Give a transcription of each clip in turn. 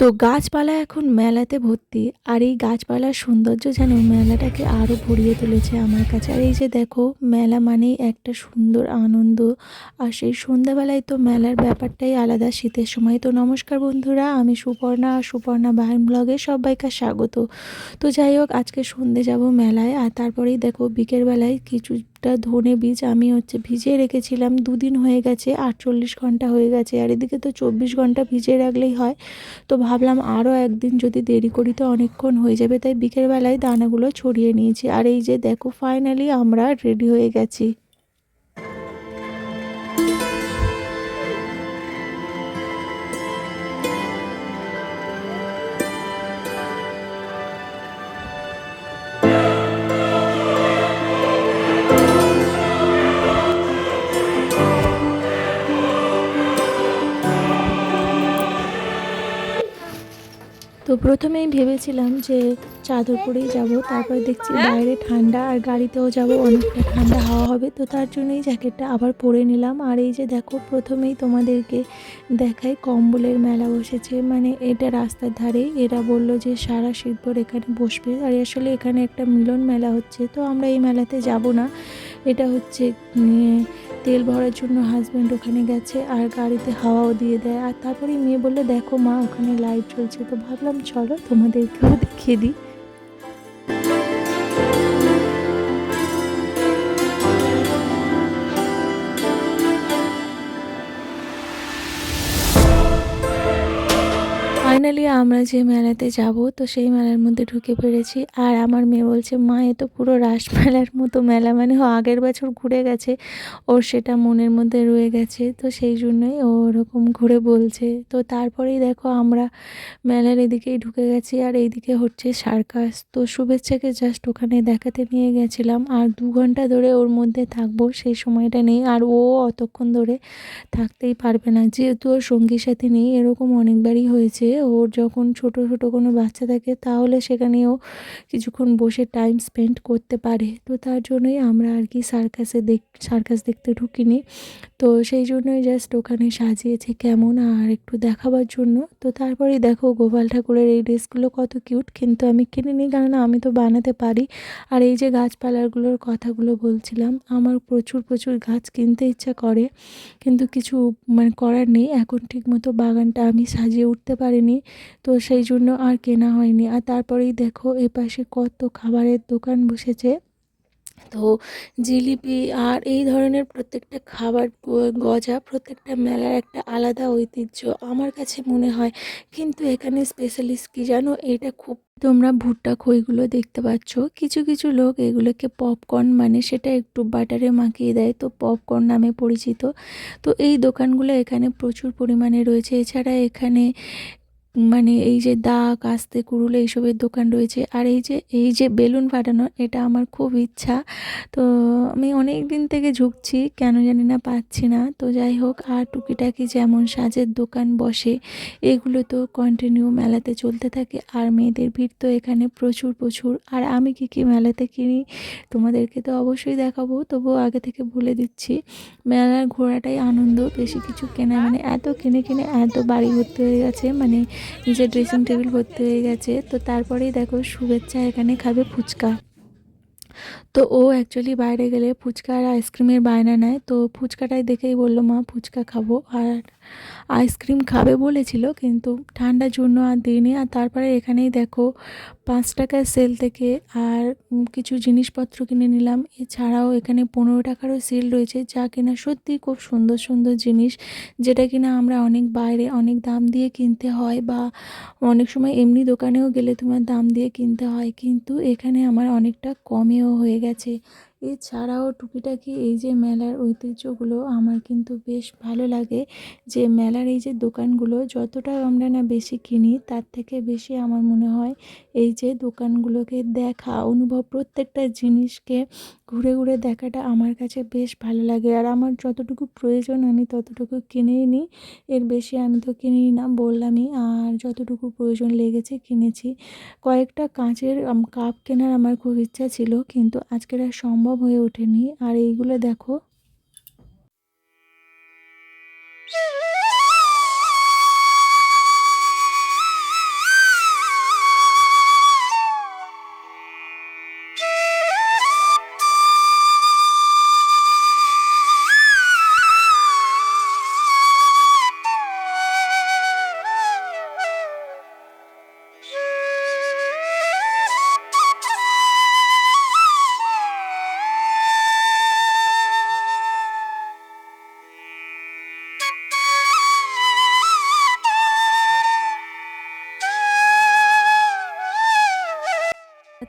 তো গাছপালা এখন মেলাতে ভর্তি। আর এই গাছপালার সৌন্দর্য যেন মেলাটাকে আরও ভরিয়ে তুলেছে আমার কাছে। আর এই যে দেখো, মেলা মানেই একটা সুন্দর আনন্দ। আর সেই সন্ধ্যাবেলায় তো মেলার ব্যাপারটাই আলাদা শীতের সময়। তো নমস্কার বন্ধুরা, আমি সুপর্ণা, আর সুপর্ণা বাহান ব্লগে সবাইকে স্বাগত। তো যাই হোক, আজকে সন্ধে যাব মেলায়। আর তারপরেই দেখো বিকেলবেলায় কিছুটা ধনে বীজ আমি ভিজিয়ে রেখেছিলাম। দুদিন হয়ে গেছে, 48 ঘন্টা হয়ে গেছে। আর এদিকে তো 24 ঘন্টা ভিজিয়ে রাখলেই হয়। তো ভাবলাম আরও একদিন যদি দেরি করি তো অনেকক্ষণ হয়ে যাবে, তাই বিকেলবেলায় দানাগুলো ছড়িয়ে নিয়েছি। আর এই যে দেখো, ফাইনালি আমরা রেডি হয়ে গেছি। তো প্রথমেই ভেবেছিলাম যে চাদর পরেই যাব, তারপর দেখছি বাইরে ঠান্ডা আর গাড়িতেও যাব, অনেকটা ঠান্ডা হাওয়া হবে। তো তার জন্যই জ্যাকেটটা আবার পরে নিলাম। আর এই যে দেখো, প্রথমেই তোমাদেরকে দেখাই, কম্বলের মেলা বসেছে। মানে এটা রাস্তার ধারেই। এরা বলল যে সারা শীতভর এখানে বসবে। আর আসলে এখানে একটা মিলন মেলা হচ্ছে। তো আমরা এই মেলাতে যাব না। এটা হচ্ছে তেল ভরার জন্য হাজব্যান্ড ওখানে গেছে, আর গাড়িতে হাওয়াও দিয়ে দেয়। আর তারপরে মেয়ে বললো, দেখো মা, ওখানে লাইট জ্বলছে। তো ভাবলাম চলো তোমাদেরকেও দেখিয়ে দিই। ফাইনালি আমরা যে মেলাতে যাব, তো সেই মেলার মধ্যে ঢুকে পড়েছি। আর আমার মেয়ে বলছে, মা এ তো পুরো রাসমেলার মতো মেলা। মানে ও আগের বছর ঘুরে গেছে, ওর সেটা মনের মধ্যে রয়ে গেছে। তো সেই জন্যই ও ওরকম ঘুরে বলছে। তো তারপরেই দেখো, আমরা মেলার এদিকেই ঢুকে গেছি। আর এইদিকে হচ্ছে সার্কাস। তো শুভেচ্ছাকে জাস্ট ওখানে দেখাতে নিয়ে গেছিলাম। আর 2 ঘন্টা ধরে ওর মধ্যে থাকবো, সেই সময়টা নেই। আর ও অতক্ষণ ধরে থাকতেই পারবে না, যেহেতু ওর সঙ্গী সাথী নেই। এরকম অনেকবারই হয়েছে, ওর যখন ছোট ছোট কোনো বাচ্চা থাকে তাহলে সেখানেও কিছুক্ষণ বসে টাইম স্পেন্ড করতে পারে। তো তার জন্যই আমরা আর কি সার্কাস দেখতে ঢুকিনি। তো সেই জন্যই জাস্ট ওখানে সাজিয়েছে কেমন, আর একটু দেখাবার জন্য। তো তারপরেই দেখো, গোপাল ঠাকুরের এই ড্রেসগুলো কত কিউট, কিন্তু আমি কিনিনি, কারণ আমি তো বানাতে পারি। আর এই যে গাছপালাগুলোর কথাগুলো বলছিলাম, আমার প্রচুর প্রচুর গাছ কিনতে ইচ্ছা করে, কিন্তু কিছু মানে করার নেই। এখন ঠিকমতো বাগানটা আমি সাজিয়ে উঠতে পারিনি, তো সেই জন্য আর কেনা হয়নি। আর তারপরেই দেখো, এপাশে কত খাবারের দোকান বসেছে। তো জিলিপি আর এই ধরনের প্রত্যেকটা খাবার, গজা, প্রত্যেকটা মেলার একটা আলাদা ঐতিহ্য আমার কাছে মনে হয়। কিন্তু এখানে স্পেশালিস্ট কী জানো, এটা খুব, তোমরা ভুট্টা খইগুলো দেখতে পাচ্ছ, কিছু কিছু লোক এগুলোকে পপকর্ন, মানে সেটা একটু বাটারে মাখিয়ে দেয়, তো পপকর্ন নামে পরিচিত। তো এই দোকানগুলো এখানে প্রচুর পরিমাণে রয়েছে। এছাড়া এখানে মানে এই যে দা, কাস্তে, কুড়ুল, এইসবের দোকান রয়েছে। আর এই যে বেলুন ফাটানো, এটা আমার খুব ইচ্ছা। তো আমি অনেক দিন থেকে ঝুঁকছি, কেন জানি না পাচ্ছি না। তো যাই হোক, আর টুকিটাকি যেমন সাজের দোকান বসে, এগুলো তো কন্টিনিউ মেলাতে চলতে থাকে। আর মেয়েদের ভিড় তো এখানে প্রচুর প্রচুর। আর আমি কি কি মেলাতে কিনি তোমাদেরকে তো অবশ্যই দেখাবো, তবুও আগে থেকে বলে দিচ্ছি, মেলার ঘোরাটাই আনন্দ। বেশি কিছু কেনা, মানে এত কিনে কিনে এত বাড়ি ভর্তি হয়ে গেছে, মানে নিজের ড্রেসিং টেবিল ভর্তি হয়ে গেছে। তো তারপরেই দেখো, শুভেচ্ছা এখানে খাবে ফুচকা। তো ও অ্যাকচুয়ালি বাইরে গেলে ফুচকা আর আইসক্রিমের বায়না নেয়। তো ফুচকাটাই দেখেই বললো, মা ফুচকা খাবো। আর আইসক্রিম খাবে বলেছিল, কিন্তু ঠান্ডার জন্য আর দিইনি। আর তারপরে এখানেই দেখো, 5 টাকার সেল থেকে আর কিছু জিনিসপত্র কিনে নিলাম। এছাড়াও এখানে 15 টাকারও সেল রয়েছে, যা কিনা সত্যিই খুব সুন্দর সুন্দর জিনিস, যেটা কিনা আমরা অনেক বাইরে অনেক দাম দিয়ে কিনতে হয়, বা অনেক সময় এমনি দোকানেও গেলে তোমার দাম দিয়ে কিনতে হয়, কিন্তু এখানে আমার অনেকটা কমেও হয়ে গেছে। এছাড়াও টুকিটাকি এই যে মেলার ঐতিহ্যগুলো আমার কিন্তু বেশ ভালো লাগে। যে মেলার এই যে দোকানগুলো, যতটা আমরা না বেশি কিনি, তার থেকে বেশি আমার মনে হয় এই যে দোকানগুলোকে দেখা, অনুভব, প্রত্যেকটা জিনিসকে ঘুরে ঘুরে দেখাটা আমার কাছে বেশ ভালো লাগে। আর আমার যতটুকু প্রয়োজন আমি ততটুকু কিনেই নিই, এর বেশি আমি তো কিনি না, বললামই। আর যতটুকু প্রয়োজন লেগেছে কিনেছি। কয়েকটা কাঁচের কাপ কেনার আমার খুব ইচ্ছা ছিল, কিন্তু আজকের আর সম্ভব হয়ে ওঠেনি। আর এইগুলো দেখো,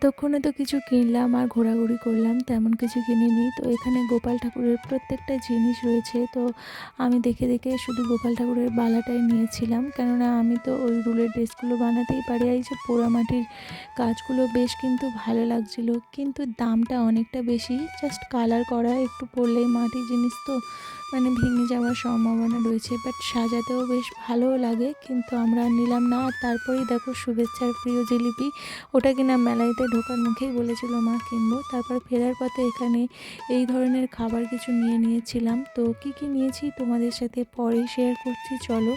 এতক্ষণে তো কিছু কিনলাম আর ঘোরাঘুরি করলাম, তেমন কিছু কিনিনি। তো এখানে গোপাল ঠাকুরের প্রত্যেকটা জিনিস রয়েছে। তো আমি দেখে দেখে শুধু গোপাল ঠাকুরের বালাটাই নিয়েছিলাম, কেননা আমি তো ওই রুলের ড্রেসগুলো বানাতেই পারি। এই যে পোড়ামাটির কাজগুলো বেশ কিন্তু ভালো লাগছিল, কিন্তু দামটা অনেকটা বেশি। জাস্ট কালার করা, একটু পরলেই মাটির জিনিস তো মানে ভেঙে যাওয়ার সম্ভাবনা রয়েছে, বাট সাজাতেও বেশ ভালোও লাগে, কিন্তু আমরা নিলাম না। আর তারপরেই দেখো শুভেচ্ছার প্রিয় জিলিপি, ওটা কিনা মেলাইতে ঢোকার মুখেই বলেছিল মা কিনবো। তারপর ফেরার পথে এখানে এই ধরনের খাবার কিছু নিয়ে নিয়েছিলাম। তো কি নিয়েছি তোমাদের সাথে পরেই শেয়ার করছি, চলো।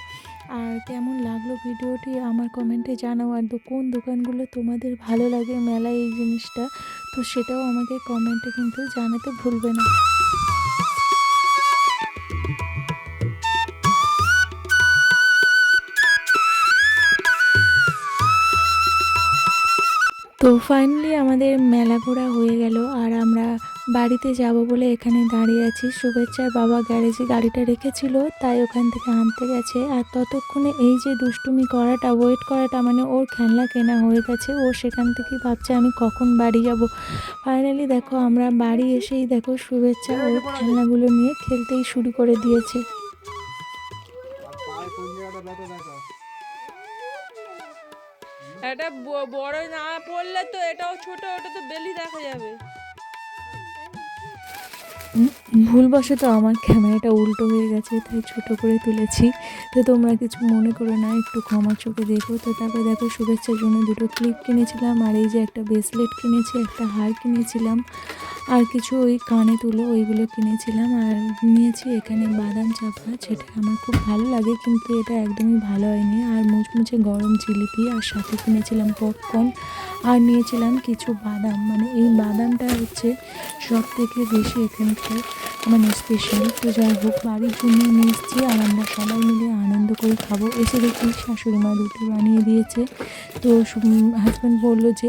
আর কেমন লাগলো ভিডিওটি আমার কমেন্টে জানাও। আর কোন দোকানগুলো তোমাদের ভালো লাগে মেলায় এই জিনিসটা, তো সেটাও আমাকে কমেন্টে কিন্তু জানাতে ভুলবে না। তো ফাইনালি আমাদের মেলা ঘোরা হয়ে গেল, আর আমরা বাড়িতে যাব বলে এখানে দাঁড়িয়ে আছি। শুভেচ্ছার বাবা গ্যারেজে গাড়িটা রেখেছিল, তাই ওখান থেকে আনতে গেছে। আর ততক্ষণে এই যে দুষ্টুমি করাটা, ওয়েট করাটা, মানে ওর খেলনা কেনা হয়ে গেছে, ও সেখান থেকেই ভাবছে আমি কখন বাড়ি যাব। ফাইনালি দেখো আমরা বাড়ি এসেই দেখো শুভেচ্ছা ওর খেলনাগুলো নিয়ে খেলতেই শুরু করে দিয়েছে। এটা বড় না পড়লে তো এটাও ছোট, ওটা তো বেলি দেখা যাবে। ভুলবশত আমার ক্যামেরাটা উল্টো হয়ে গেছে, তাই ছোট করে তুলেছি। তো তোমরা কিছু মনে করো না, একটু ক্ষমা চোখে দেখো। তো তারপরে দেখো শুভেচ্ছার জন্য দুটো ক্লিপ কিনেছিলাম, আর এই যে একটা ব্রেসলেট কিনেছি, একটা হার কিনেছিলাম, আর কিছু ওই কানে তুলো ওইগুলো কিনেছিলাম। আর নিয়েছি এখানে বাদাম চাপড়া, যেটা আমার খুব ভালো লাগে, কিন্তু এটা একদমই ভালো হয়নি। আর মুচমুচে গরম জিলিপি, আর সাথে কিনেছিলাম পপকর্ন, আর নিয়েছিলাম কিছু বাদাম। মানে এই বাদামটা হচ্ছে সব থেকে বেশি এখানকার মানে স্পেশাল। তো যাই হোক, বাড়ির জন্য নিয়ে এসেছি, আর আমরা সবাই মিলে আনন্দ করে খাবো। এসে দেখি শাশুড়ি মা রুটি বানিয়ে দিয়েছে। তো হাজব্যান্ড বললো যে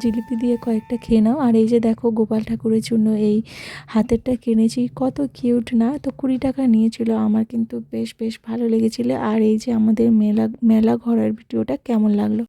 জিলিপি দিয়ে কয়েকটা খেয়ে নাও। আর এই যে দেখো গোপাল ঠাকুরের জন্য এই হাতেরটা কিনেছি, কত কিউট না। তো 20 টাকা নিয়েছিল, আমার কিন্তু বেশ বেশ ভালো লেগেছিলো। আর এই যে আমাদের মেলা ঘোরার ভিডিওটা কেমন লাগলো।